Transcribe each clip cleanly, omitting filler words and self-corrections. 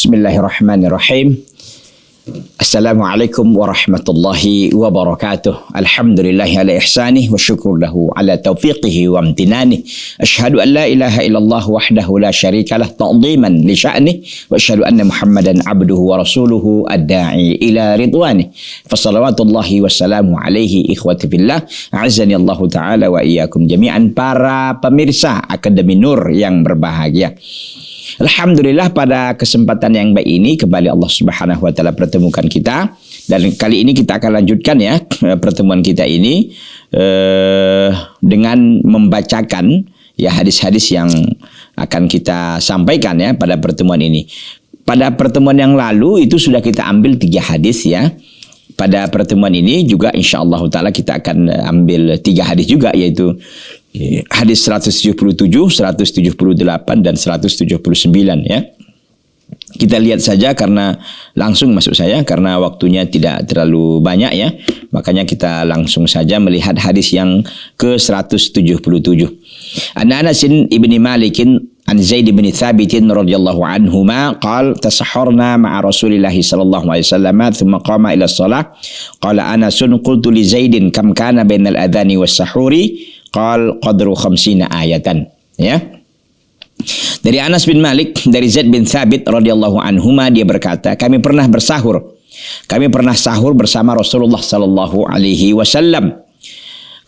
Bismillahirrahmanirrahim. Assalamualaikum warahmatullahi wabarakatuh. Alhamdulillahi ala ihsanih wa syukur lahu ala taufiqihi wa amtinanih. Ashhadu an la ilaha illallah wahdahu la syarikalah ta'ziman li sya'nih wa ashhadu anna Muhammadan abduhu wa rasuluhu ad-da'i ila ridwanih. Fassalawatullahi wassalamu alaihi ikhwati fillah. A'azzani Allah taala wa iyyakum jami'an, para pemirsa Akademi Nur yang berbahagia. Alhamdulillah, pada kesempatan yang baik ini kembali Allah Subhanahu wa taala pertemukan kita, dan kali ini kita akan lanjutkan ya pertemuan kita ini dengan membacakan ya hadis-hadis yang akan kita sampaikan ya pada pertemuan ini. Pada pertemuan yang lalu itu sudah kita ambil 3 hadis ya. Pada pertemuan ini juga insyaallah taala kita akan ambil 3 hadis juga, yaitu hadis 177, 178 dan 179 ya. Kita lihat saja karena langsung masuk saya karena waktunya tidak terlalu banyak ya. Makanya kita langsung saja melihat hadis yang ke-177. An Anas bin Malik an Zaid bin Thabit radhiyallahu anhuma qala tasahharna ma'a Rasulillah sallallahu alaihi wasallam thumma qama ila shalah qala Anas qultu li Zaidin kam kana bainal adhani was sahuri qal qadru 50 ayatan ya. Dari Anas bin Malik dari Zaid bin Thabit radhiyallahu anhuma, dia berkata, kami pernah sahur bersama Rasulullah sallallahu alaihi wasallam.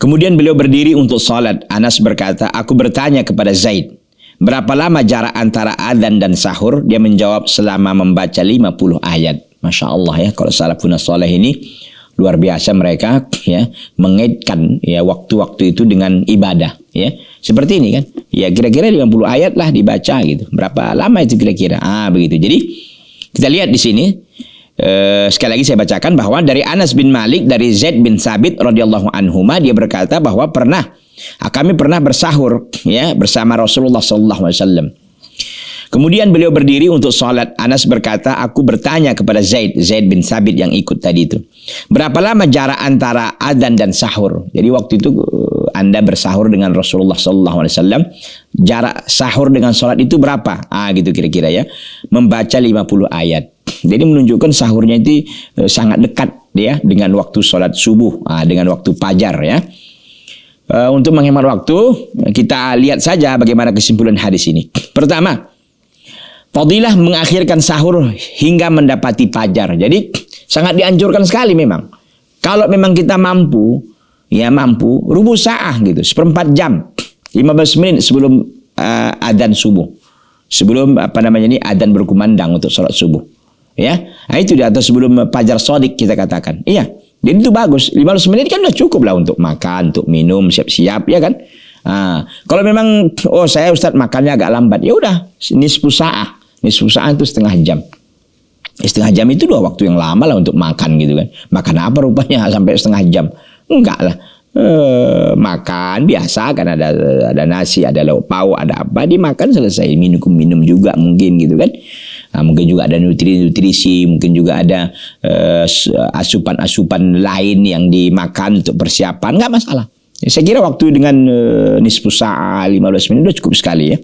Kemudian beliau berdiri untuk salat. Anas berkata, aku bertanya kepada Zaid, berapa lama jarak antara adzan dan sahur? Dia menjawab, selama membaca 50 ayat. Masya Allah ya, kalau salafun saleh ini luar biasa, mereka ya mengaitkan ya waktu-waktu itu dengan ibadah ya. Seperti ini kan. Ya kira-kira 50 ayat lah dibaca gitu. Berapa lama itu kira-kira? Begitu. Jadi kita lihat di sini sekali lagi saya bacakan bahwa dari Anas bin Malik dari Zaid bin Thabit radhiyallahu anhuma, dia berkata bahwa kami pernah bersahur ya bersama Rasulullah sallallahu alaihi wasallam. Kemudian beliau berdiri untuk sholat. Anas berkata, aku bertanya kepada Zaid bin Thabit yang ikut tadi itu, berapa lama jarak antara adzan dan sahur? Jadi waktu itu Anda bersahur dengan Rasulullah SAW, jarak sahur dengan sholat itu berapa? Gitu kira-kira ya. Membaca 50 ayat. Jadi menunjukkan sahurnya itu sangat dekat ya dengan waktu sholat subuh, dengan waktu fajar ya. Untuk menghemat waktu, kita lihat saja bagaimana kesimpulan hadis ini. Pertama, fadilah mengakhirkan sahur hingga mendapati fajar. Jadi sangat dianjurkan sekali memang. Kalau memang kita mampu rubuh sa'ah gitu, 1/4 jam, 15 menit sebelum adzan subuh. Sebelum adzan berkumandang untuk sholat subuh. Ya. Itu di atas sebelum fajar shadiq kita katakan. Iya. Jadi itu bagus. 15 menit kan udah cukup lah untuk makan, untuk minum, siap-siap ya kan. Kalau memang saya Ustaz makannya agak lambat, ya udah nisfu sa'ah. Nisfu sa'ah itu setengah jam. Setengah jam itu 2 waktu yang lama lah untuk makan gitu kan. Makan apa rupanya sampai setengah jam? Enggak lah. Makan biasa kan, ada nasi, ada lauk pauk, ada apa, dimakan selesai. Minum juga mungkin gitu kan. Mungkin juga ada nutrisi, mungkin juga ada asupan-asupan lain yang dimakan untuk persiapan, enggak masalah. Saya kira waktu dengan nisfu sa'ah 15 menit sudah cukup sekali ya.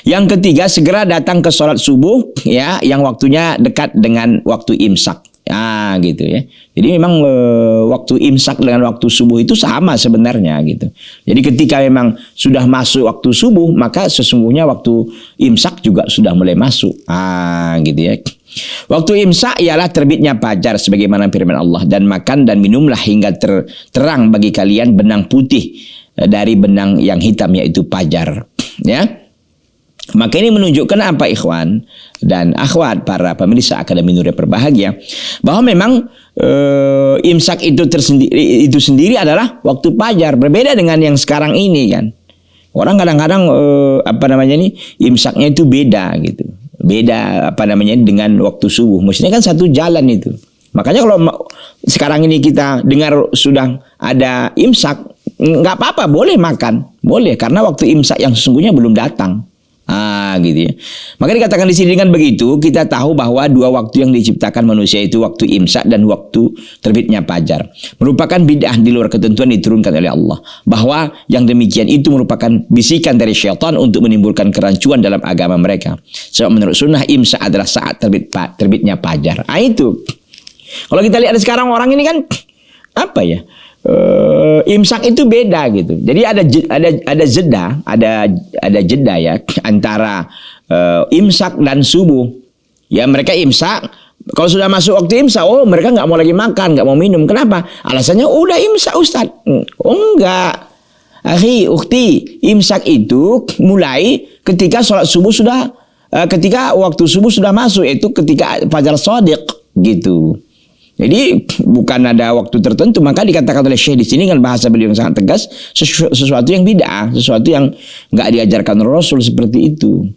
Yang ketiga, segera datang ke sholat subuh ya, yang waktunya dekat dengan waktu imsak. Gitu ya. Jadi memang waktu imsak dengan waktu subuh itu sama sebenarnya gitu. Jadi ketika memang sudah masuk waktu subuh, maka sesungguhnya waktu imsak juga sudah mulai masuk. Gitu ya. Waktu imsak ialah terbitnya fajar sebagaimana firman Allah, dan makan dan minumlah hingga terang bagi kalian benang putih dari benang yang hitam, yaitu fajar ya. Maka ini menunjukkan apa ikhwan dan akhwat, para pemirsa Akademi Nur yang berbahagia, bahwa memang imsak itu sendiri adalah waktu fajar, berbeda dengan yang sekarang ini kan. Orang kadang-kadang imsaknya itu beda gitu. Beda dengan waktu subuh. Mestinya kan satu jalan itu. Makanya kalau sekarang ini kita dengar sudah ada imsak, nggak apa-apa, boleh makan, boleh, karena waktu imsak yang sesungguhnya belum datang. Gitu ya. Maka dikatakan di sini dengan begitu kita tahu bahwa dua waktu yang diciptakan manusia itu waktu imsak dan waktu terbitnya fajar. Merupakan bid'ah di luar ketentuan diturunkan oleh Allah. Bahwa yang demikian itu merupakan bisikan dari syaitan untuk menimbulkan kerancuan dalam agama mereka. Sebab menurut sunnah imsak adalah saat terbitnya fajar. Itu. Kalau kita lihat sekarang orang ini kan apa ya? Imsak itu beda gitu. Jadi ada jeda ya antara imsak dan subuh. Ya mereka imsak, kalau sudah masuk waktu imsak, mereka nggak mau lagi makan, nggak mau minum. Kenapa? Alasannya udah imsak Ustaz. Enggak. Akhi, ukhti, imsak itu mulai ketika sholat subuh sudah, ketika waktu subuh sudah masuk, itu ketika fajar shadiq gitu. Jadi bukan ada waktu tertentu, maka dikatakan oleh Syekh di sini dengan bahasa beliau yang sangat tegas, sesuatu yang bid'ah, sesuatu yang nggak diajarkan Rasul seperti itu.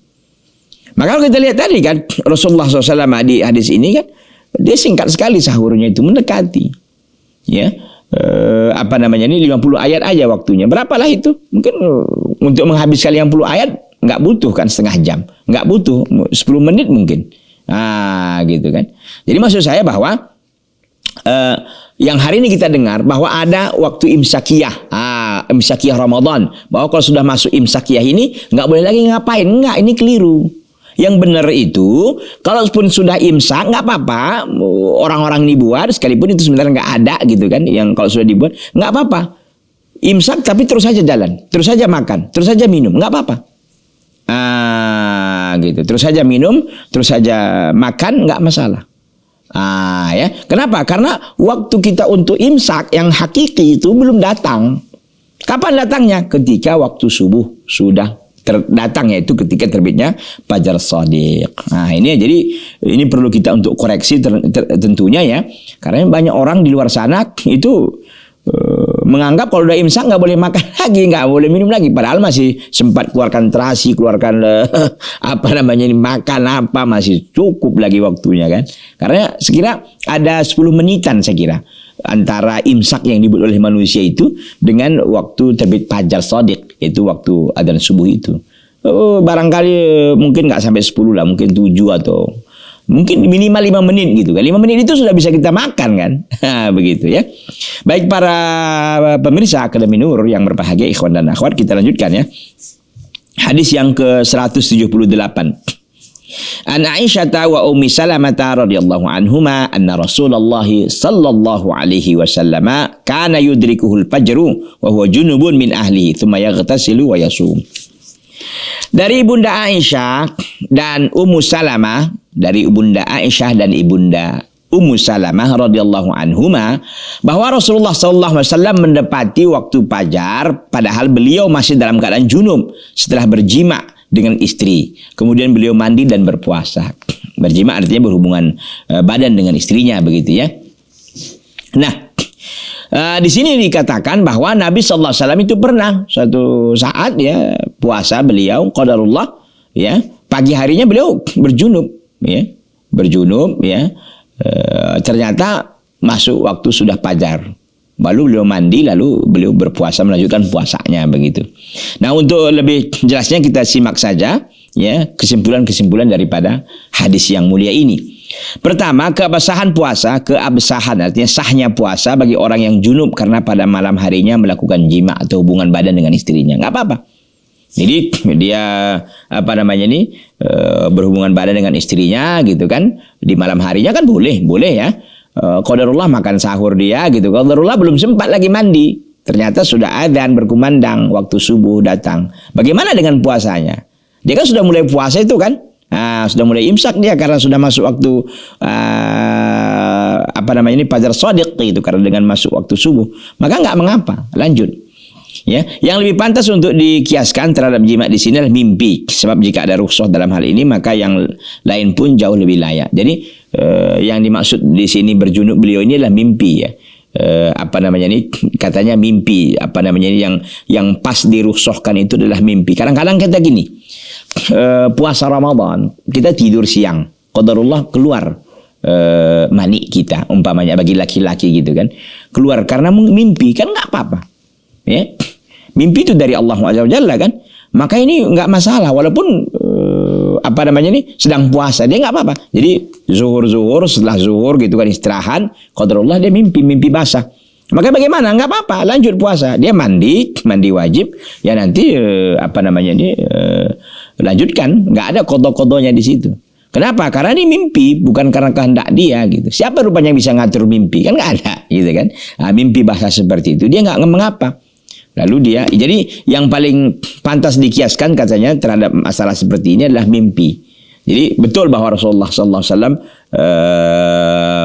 Maka kalau kita lihat tadi kan Rasulullah SAW di hadis ini kan dia singkat sekali sahurnya itu mendekati, ya 50 ayat aja waktunya. Berapalah itu? Mungkin untuk menghabiskan 50 ayat nggak butuh kan setengah jam, nggak butuh 10 menit mungkin, gitu kan. Jadi maksud saya bahwa yang hari ini kita dengar bahwa ada waktu imsakiyah, imsakiyah Ramadan, bahwa kalau sudah masuk imsakiyah ini nggak boleh lagi ngapain. Enggak, ini keliru. Yang benar itu kalaupun sudah imsak nggak apa-apa, orang-orang ini buat sekalipun itu sebenarnya nggak ada gitu kan, yang kalau sudah dibuat nggak apa-apa, imsak tapi terus saja jalan, terus saja makan, terus saja minum, nggak apa-apa. Gitu, terus saja minum, terus saja makan, nggak masalah. Ya. Kenapa? Karena waktu kita untuk imsak yang hakiki itu belum datang. Kapan datangnya? Ketika waktu subuh sudah datang, yaitu ketika terbitnya fajar shadiq. Ini jadi ini perlu kita untuk koreksi tentunya ya. Karena banyak orang di luar sana itu menganggap kalau udah imsak nggak boleh makan lagi, nggak boleh minum lagi, padahal masih sempat keluarkan terasi, keluarkan makan apa, masih cukup lagi waktunya kan. Karena sekira ada 10 menitan saya kira antara imsak yang dibuat oleh manusia itu dengan waktu terbit fajar shadiq, yaitu waktu adzan subuh itu. Barangkali mungkin nggak sampai 10 lah, mungkin 7 atau mungkin minimal 5 menit gitu kan. 5 menit itu sudah bisa kita makan kan. Begitu ya. Baik para pemirsa Akademi Nur yang berbahagia, ikhwan dan akhwat, kita lanjutkan ya. Hadis yang ke-178. An Aisyah wa Ummi Salamah radhiyallahu anhuma anna Rasulullah sallallahu alaihi wasallam kana yudrikuhul fajru wa huwa junubun min ahlihi thumma yaghtasilu wa yasum. Dari Bunda Aisyah dan Ummu Salamah, dari Bunda Aisyah dan Ibunda Ummu Salamah radhiyallahu anhuma, bahwa Rasulullah sallallahu alaihi wasallam mendapati waktu fajar padahal beliau masih dalam keadaan junub setelah berjima dengan istri. Kemudian beliau mandi dan berpuasa. Berjima artinya berhubungan badan dengan istrinya, begitu ya. Nah, di sini dikatakan bahwa Nabi sallallahu alaihi wasallam itu pernah suatu saat ya puasa beliau qadarullah ya, pagi harinya beliau berjunub ya. Ternyata masuk waktu sudah fajar, lalu beliau mandi, lalu beliau berpuasa, melanjutkan puasanya begitu. Nah, untuk lebih jelasnya kita simak saja ya kesimpulan-kesimpulan daripada hadis yang mulia ini. Pertama, keabsahan puasa, keabsahan artinya sahnya puasa bagi orang yang junub karena pada malam harinya melakukan jima atau hubungan badan dengan istrinya, nggak apa-apa. Jadi dia berhubungan badan dengan istrinya gitu kan, di malam harinya kan boleh ya. Qadarullah makan sahur dia gitu. Qadarullah belum sempat lagi mandi, ternyata sudah adzan berkumandang, waktu subuh datang. Bagaimana dengan puasanya? Dia kan sudah mulai puasa itu kan, sudah mulai imsak dia karena sudah masuk waktu fajar shadiq itu, karena dengan masuk waktu subuh, maka nggak mengapa, lanjut. Ya, yang lebih pantas untuk dikiaskan terhadap jima di sini adalah mimpi. Sebab jika ada rukhsah dalam hal ini, maka yang lain pun jauh lebih layak. Jadi yang dimaksud di sini berjunub beliau ini adalah mimpi ya. Katanya mimpi yang pas dirukhsahkan itu adalah mimpi. Kadang-kadang kita gini, puasa Ramadan kita tidur siang, qadarullah keluar mani kita, umpamanya bagi laki-laki gitu kan, keluar karena mimpi, kan nggak apa-apa ya. Mimpi itu dari Allah Azza wa Jalla kan. maka ini nggak masalah walaupun sedang puasa, dia nggak apa-apa. Jadi zuhur setelah zuhur gitu kan istirahat, qadarullah dia mimpi basah. Maka bagaimana? Nggak apa-apa, lanjut puasa. Dia mandi wajib, ya nanti lanjutkan. Nggak ada qada-qadanya di situ. Kenapa? Karena ini mimpi, bukan karena kehendak dia gitu. Siapa rupanya yang bisa ngatur mimpi? Kan nggak ada, gitu kan? Mimpi basah seperti itu, dia nggak mengapa. Lalu jadi yang paling pantas dikiaskan katanya terhadap masalah seperti ini adalah mimpi. Jadi betul bahwa Rasulullah SAW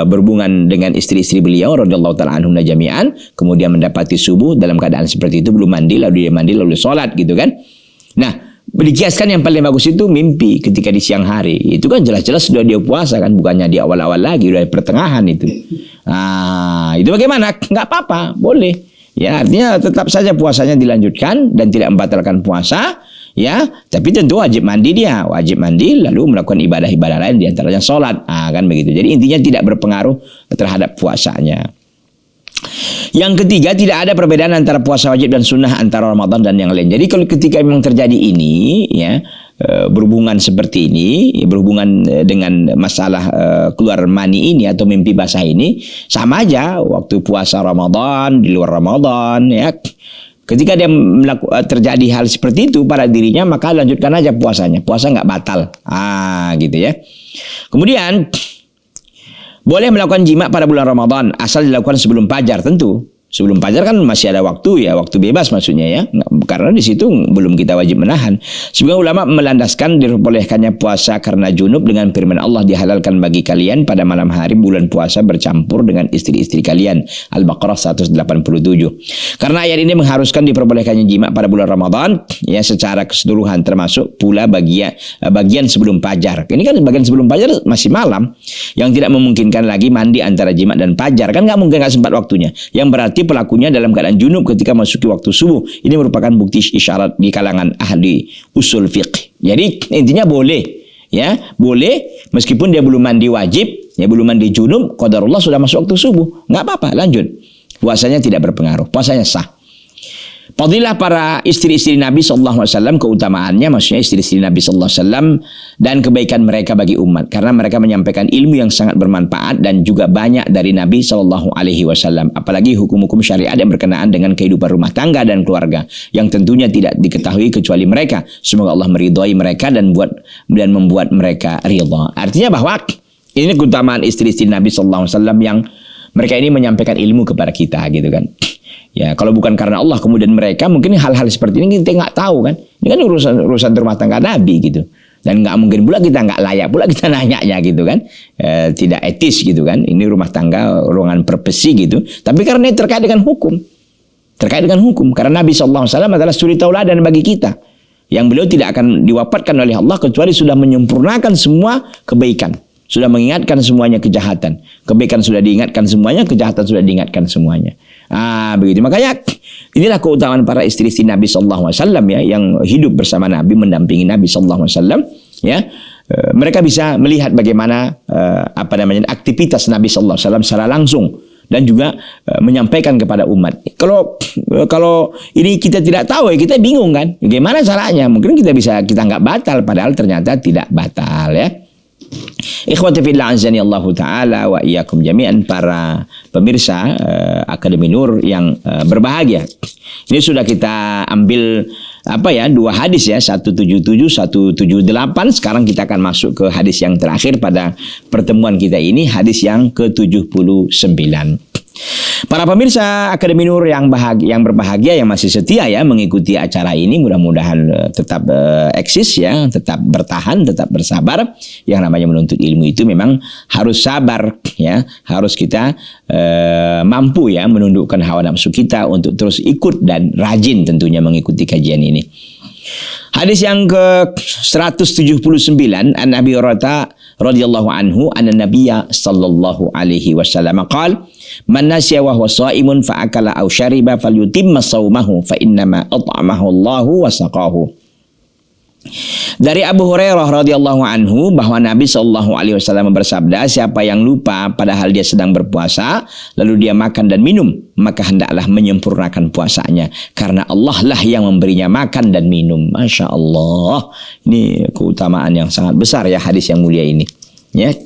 berhubungan dengan istri-istri beliau radhiyallahu taala anhum jami'an, kemudian mendapati subuh dalam keadaan seperti itu, belum mandi, lalu dia mandi lalu sholat gitu kan. Nah, dikiaskan yang paling bagus itu mimpi ketika di siang hari. Itu kan jelas-jelas sudah dia puasa kan, bukannya di awal-awal lagi, udah di pertengahan itu. Itu bagaimana? Nggak apa-apa, boleh. Ya, artinya tetap saja puasanya dilanjutkan dan tidak membatalkan puasa, ya. Tapi tentu wajib mandi lalu melakukan ibadah-ibadah lain di antaranya sholat, kan begitu. Jadi intinya tidak berpengaruh terhadap puasanya. Yang ketiga, tidak ada perbedaan antara puasa wajib dan sunnah antara Ramadan dan yang lain. Jadi kalau ketika memang terjadi ini, ya, berhubungan seperti ini, berhubungan dengan masalah keluar mani ini atau mimpi basah ini, sama aja waktu puasa Ramadan, di luar Ramadan, ya. Ketika dia terjadi hal seperti itu pada dirinya, maka lanjutkan aja puasanya. Puasa nggak batal. Gitu ya. Kemudian boleh melakukan jima pada bulan Ramadan asal dilakukan sebelum fajar, tentu. Sebelum fajar kan masih ada waktu, ya, waktu bebas maksudnya, ya. Karena di situ belum kita wajib menahan. Sebagian ulama melandaskan diperbolehkannya puasa karena junub dengan firman Allah, dihalalkan bagi kalian pada malam hari bulan puasa bercampur dengan istri-istri kalian. Al-Baqarah 187. Karena ayat ini mengharuskan diperbolehkannya jima pada bulan Ramadan, ya, secara keseluruhan, termasuk pula bagian sebelum fajar. Ini kan bagian sebelum fajar masih malam, yang tidak memungkinkan lagi mandi antara jima dan fajar, kan nggak mungkin, nggak sempat waktunya. Yang berarti pelakunya dalam keadaan junub ketika masuki waktu subuh. Ini merupakan bukti isyarat di kalangan ahli usul fiqh. Jadi intinya boleh, ya, boleh meskipun dia belum mandi wajib, ya, belum mandi junub, qadarullah sudah masuk waktu subuh, nggak apa-apa, lanjut. Puasanya tidak berpengaruh, puasanya sah. Fadilah para istri-istri Nabi SAW, keutamaannya maksudnya istri-istri Nabi SAW dan kebaikan mereka bagi umat, karena mereka menyampaikan ilmu yang sangat bermanfaat dan juga banyak dari Nabi SAW. Apalagi hukum-hukum syariat yang berkenaan dengan kehidupan rumah tangga dan keluarga yang tentunya tidak diketahui kecuali mereka. Semoga Allah meridhai mereka dan membuat mereka ridha. Artinya bahwa ini keutamaan istri-istri Nabi SAW yang mereka ini menyampaikan ilmu kepada kita, gitu kan. Ya, kalau bukan karena Allah, kemudian mereka mungkin hal-hal seperti ini kita nggak tahu kan. Ini kan urusan rumah tangga Nabi gitu. Dan nggak mungkin pula kita nggak layak pula kita nanya gitu kan. Tidak etis gitu kan. Ini rumah tangga, ruangan privasi gitu. Tapi karena ini terkait dengan hukum. Karena Nabi SAW adalah suri tauladan bagi kita. Yang beliau tidak akan diwafatkan oleh Allah kecuali sudah menyempurnakan semua kebaikan. Sudah mengingatkan semuanya kejahatan. Kebaikan sudah diingatkan semuanya, kejahatan sudah diingatkan semuanya. Begitu. Makanya inilah keutamaan para istri-istri Nabi SAW, ya, yang hidup bersama Nabi, mendampingi Nabi SAW, ya. Mereka bisa melihat bagaimana aktivitas Nabi SAW secara langsung dan juga menyampaikan kepada umat. Kalau ini kita tidak tahu, ya, kita bingung kan. Bagaimana caranya? Mungkin kita nggak batal, padahal ternyata tidak batal, ya. Ikhwati fillah azani Allah Ta'ala wa iyyakum jami'an, para pemirsa Akademi Nur yang berbahagia. Ini sudah kita ambil dua hadis, ya, 177, 178. Sekarang kita akan masuk ke hadis yang terakhir pada pertemuan kita ini, hadis yang ke-79. Para pemirsa Akademi Nur yang berbahagia, yang masih setia, ya, mengikuti acara ini, mudah-mudahan tetap eksis, ya, tetap bertahan, tetap bersabar. Yang namanya menuntut ilmu itu memang harus sabar, ya, harus kita mampu, ya, menundukkan hawa nafsu kita untuk terus ikut dan rajin tentunya mengikuti kajian ini. Hadis yang ke-179, an Abi Hurairah radhiyallahu anhu anna Nabiyya sallallahu alaihi wasallam qala man nasiya wa huwa shaimun fa akala aw syariba falyutimma shaumahu fa innama at'amahu Allahu wa saqahu. Dari Abu Hurairah radhiyallahu anhu bahwa Nabi sallallahu alaihi wasallam bersabda, siapa yang lupa padahal dia sedang berpuasa lalu dia makan dan minum, maka hendaklah menyempurnakan puasanya karena Allah lah yang memberinya makan dan minum. Masya Allah, ini keutamaan yang sangat besar ya hadis yang mulia ini. Ya,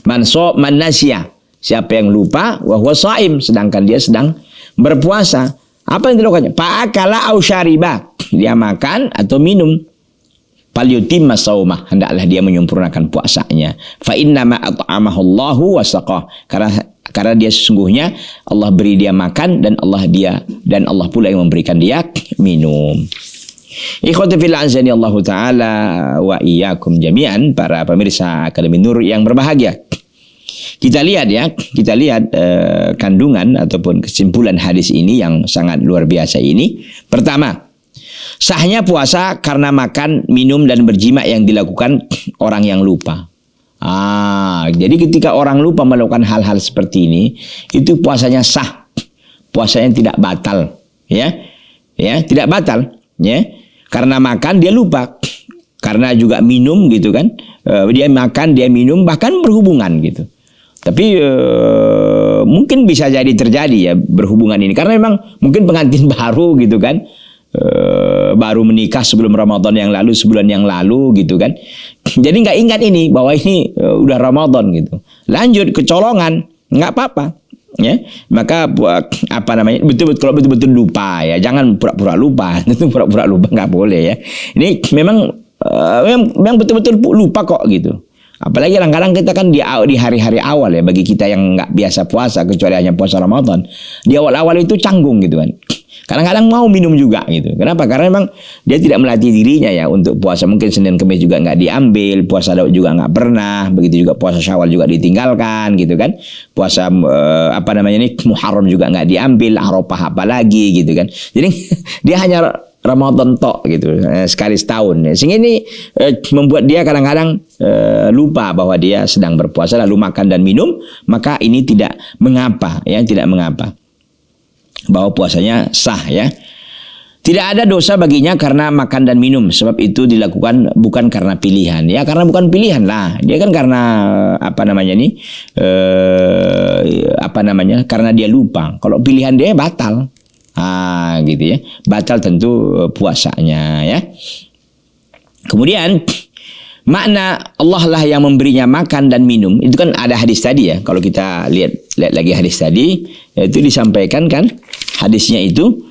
man nasya, siapa yang lupa wa huwa shaim, sedangkan dia sedang berpuasa, apa yang dilakukannya? Fa'akala au syariba, dia makan atau minum. Falyutimma shaumah, hendaklah dia menyempurnakan puasanya. Fa innama at'amahu Allahu wa saqah, karena dia sesungguhnya Allah beri dia makan dan Allah pula yang memberikan dia minum. Ikhwati fillah azani Allah taala wa iyyakum jami'an, para pemirsa Akademi Nur yang berbahagia. Kita lihat kandungan ataupun kesimpulan hadis ini yang sangat luar biasa ini. Pertama, sahnya puasa karena makan, minum, dan berjima yang dilakukan orang yang lupa. Jadi ketika orang lupa melakukan hal-hal seperti ini, itu puasanya sah, puasanya tidak batal, ya, tidak batal, ya, karena makan dia lupa, karena juga minum gitu kan, dia makan, dia minum, bahkan berhubungan gitu. Tapi mungkin bisa jadi terjadi ya berhubungan ini, karena memang mungkin pengantin baru gitu kan. Baru menikah sebelum Ramadan yang lalu, sebulan yang lalu gitu kan. Jadi nggak ingat ini bahwa ini udah Ramadan gitu. Lanjut kecolongan, nggak apa-apa. Ya, maka betul-betul kalau betul-betul lupa ya, jangan pura-pura lupa. Itu pura-pura lupa nggak boleh ya. Ini memang betul-betul lupa kok gitu. Apalagi kadang-kadang kita kan di hari-hari awal ya, bagi kita yang nggak biasa puasa kecuali hanya puasa Ramadan, di awal-awal itu canggung gitu kan. Kadang-kadang mau minum juga gitu. Kenapa? Karena memang dia tidak melatih dirinya ya untuk puasa. Mungkin Senin Kemis juga nggak diambil, puasa Daud juga nggak pernah, begitu juga puasa Syawal juga ditinggalkan gitu kan. Puasa Muharram juga nggak diambil, Arafah apalagi gitu kan. Jadi dia hanya Ramadan tok gitu, sekali setahun. Sehingga ini membuat dia kadang-kadang lupa bahwa dia sedang berpuasa lalu makan dan minum, maka ini tidak mengapa ya, tidak mengapa. Bahwa puasanya sah ya. Tidak ada dosa baginya karena makan dan minum, sebab itu dilakukan bukan karena pilihan. Ya karena bukan pilihan lah. Dia kan karena karena dia lupa. Kalau pilihan dia batal. Gitu ya. Batal tentu puasanya ya. Kemudian makna Allah lah yang memberinya makan dan minum, itu kan ada hadis tadi ya. Kalau kita lihat lagi hadis tadi, itu disampaikan kan hadisnya itu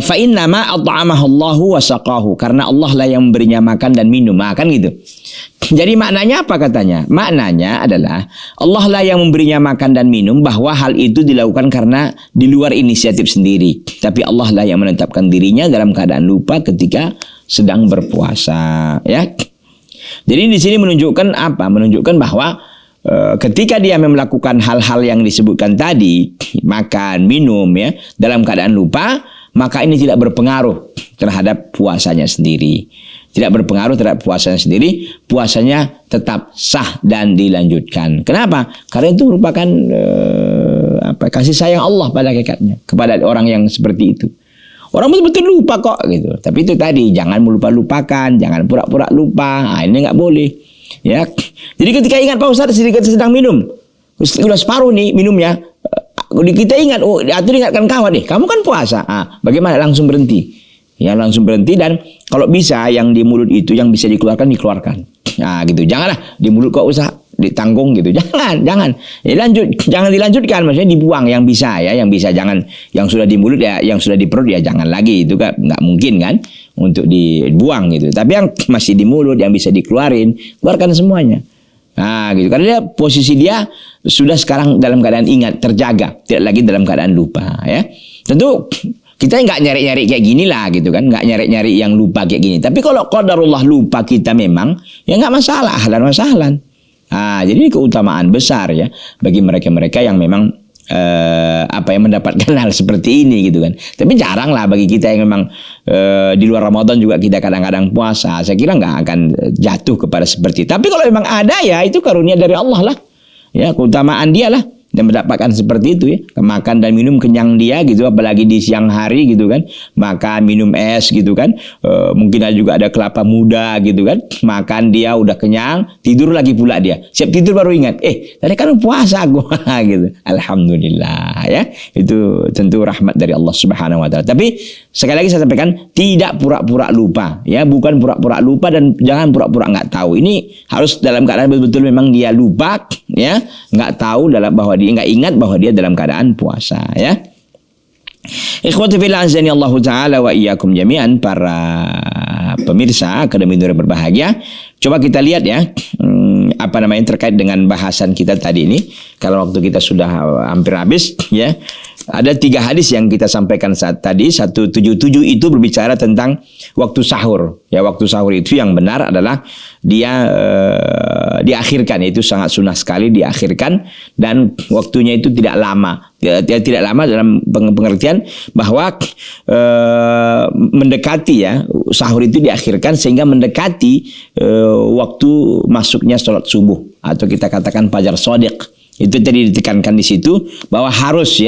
fa innama at'amahu Allahu wa saqahu, karena Allah lah yang memberinya makan dan minum, kan gitu. Jadi maknanya apa katanya? Maknanya adalah Allah lah yang memberinya makan dan minum, bahwa hal itu dilakukan karena di luar inisiatif sendiri, tapi Allah lah yang menetapkan dirinya dalam keadaan lupa ketika sedang berpuasa ya. Jadi di sini menunjukkan apa? Menunjukkan bahwa ketika dia melakukan hal-hal yang disebutkan tadi, makan, minum ya, dalam keadaan lupa, maka ini tidak berpengaruh terhadap puasanya sendiri. Tidak berpengaruh terhadap puasanya sendiri, puasanya tetap sah dan dilanjutkan. Kenapa? Karena itu merupakan kasih sayang Allah pada hakikatnya kepada orang yang seperti itu. Orang betul-betul lupa kok gitu. Tapi itu tadi, jangan lupakan, jangan pura-pura lupa. Ini nggak boleh. Ya. Jadi ketika ingat Pak Ustaz sedikit sedang minum, udah separuh nih minumnya, kita ingat, atau ingatkan kawan deh, kamu kan puasa. Bagaimana? Langsung berhenti. Ya, langsung berhenti, dan kalau bisa yang di mulut itu yang bisa dikeluarkan. Gitu. Janganlah di mulut kok usah ditanggung gitu. Jangan. Jangan dilanjutkan, maksudnya dibuang yang bisa ya, yang bisa. Jangan yang sudah di mulut ya, yang sudah di perut ya jangan lagi, itu kan nggak mungkin kan untuk dibuang gitu. Tapi yang masih di mulut yang bisa dikeluarin, keluarkan semuanya. Gitu. Karena posisi dia sudah sekarang dalam keadaan ingat, terjaga, tidak lagi dalam keadaan lupa ya. Tentu kita nggak nyari-nyari kayak gini lah gitu kan, nggak nyari-nyari yang lupa kayak gini. Tapi kalau qadarullah lupa kita memang, ya nggak masalah, ahlan. Jadi keutamaan besar ya bagi mereka-mereka yang memang yang mendapatkan hal seperti ini gitu kan. Tapi jarang lah bagi kita yang memang di luar Ramadan juga kita kadang-kadang puasa. Saya kira nggak akan jatuh kepada seperti itu. Tapi kalau memang ada ya itu karunia dari Allah lah. Ya, keutamaan dia lah. dan mendapatkan seperti itu ya, makan dan minum kenyang dia gitu, apalagi di siang hari gitu kan, makan minum es gitu kan, mungkin juga ada kelapa muda gitu kan, makan dia udah kenyang, tidur lagi pula dia, siap tidur baru ingat, tadi kan puasa aku gitu. Alhamdulillah ya, itu tentu rahmat dari Allah Subhanahu wa taala. Tapi sekali lagi saya sampaikan, tidak pura-pura lupa ya, bukan pura-pura lupa dan jangan pura-pura nggak tahu. Ini harus dalam keadaan betul-betul memang dia lupa ya, nggak tahu dalam bahwa dia nggak ingat bahwa dia dalam keadaan puasa ya. Ikhwati fillah azani Allah taala wa iyyakum jami'an, para pemirsa Akademi Nur yang berbahagia. Coba kita lihat ya, terkait dengan bahasan kita tadi ini. Kalau waktu kita sudah hampir habis ya. Ada 3 hadis yang kita sampaikan saat tadi. 177 itu berbicara tentang waktu sahur. Ya, waktu sahur itu yang benar adalah dia diakhirkan, itu sangat sunnah sekali diakhirkan, dan waktunya itu tidak lama. Tidak lama dalam pengertian bahwa mendekati ya, sahur itu diakhirkan sehingga mendekati waktu masuknya sholat subuh atau kita katakan fajar shadiq. Itu tadi ditekankan di situ bahwa harus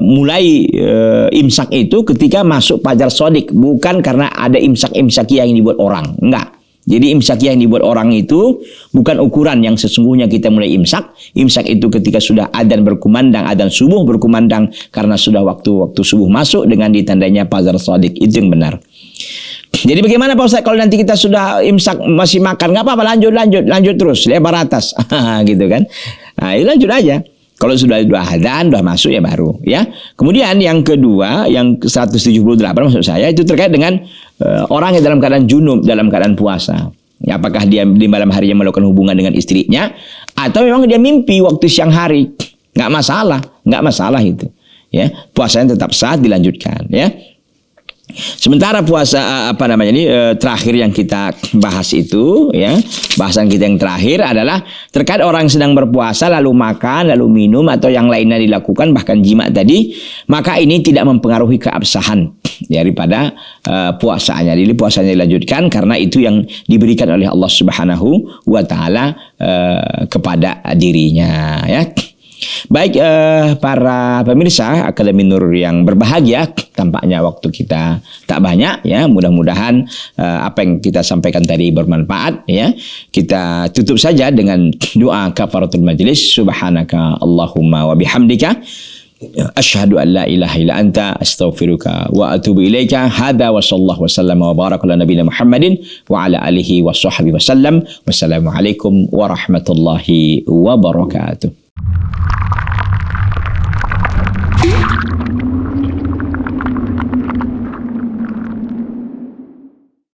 mulai imsak itu ketika masuk fajar shadiq, bukan karena ada imsak-imsaki yang dibuat orang, enggak. Jadi imsak yang dibuat orang itu bukan ukuran yang sesungguhnya kita mulai imsak. Imsak itu ketika sudah adzan berkumandang, adzan subuh berkumandang, karena sudah waktu subuh masuk dengan ditandanya fajar shadiq. Itu yang benar. Jadi bagaimana Pak Ustaz kalau nanti kita sudah imsak masih makan? Nggak apa-apa, lanjut terus, lebar atas gitu kan. Nah, itu lanjut aja. Kalau sudah adzan, sudah masuk ya baru ya. Kemudian yang kedua, yang 178 maksud saya, itu terkait dengan orang yang dalam keadaan junub, dalam keadaan puasa. Ya, apakah dia di malam harinya melakukan hubungan dengan istrinya atau memang dia mimpi waktu siang hari? Nggak masalah itu. Ya, puasanya tetap sah, dilanjutkan ya. Sementara puasa terakhir yang kita bahas itu ya, bahasan kita yang terakhir adalah terkait orang yang sedang berpuasa lalu makan, lalu minum atau yang lainnya dilakukan, bahkan jima tadi, maka ini tidak mempengaruhi keabsahan daripada puasanya. Jadi puasanya dilanjutkan karena itu yang diberikan oleh Allah Subhanahu wa taala kepada dirinya ya. Baik, para pemirsa Akademi Nur yang berbahagia, tampaknya waktu kita tak banyak ya. Mudah-mudahan apa yang kita sampaikan tadi bermanfaat ya. Kita tutup saja dengan doa kafaratul majlis. Subhanaka Allahumma wa bihamdika asyhadu an la ilaha illa anta astaghfiruka wa atubu ilaika. Hadza wa sallallahu wasallam wa baraka ala nabiyina Muhammadin wa ala alihi wa sahbihi wasallam. Wassalamualaikum warahmatullahi wabarakatuh.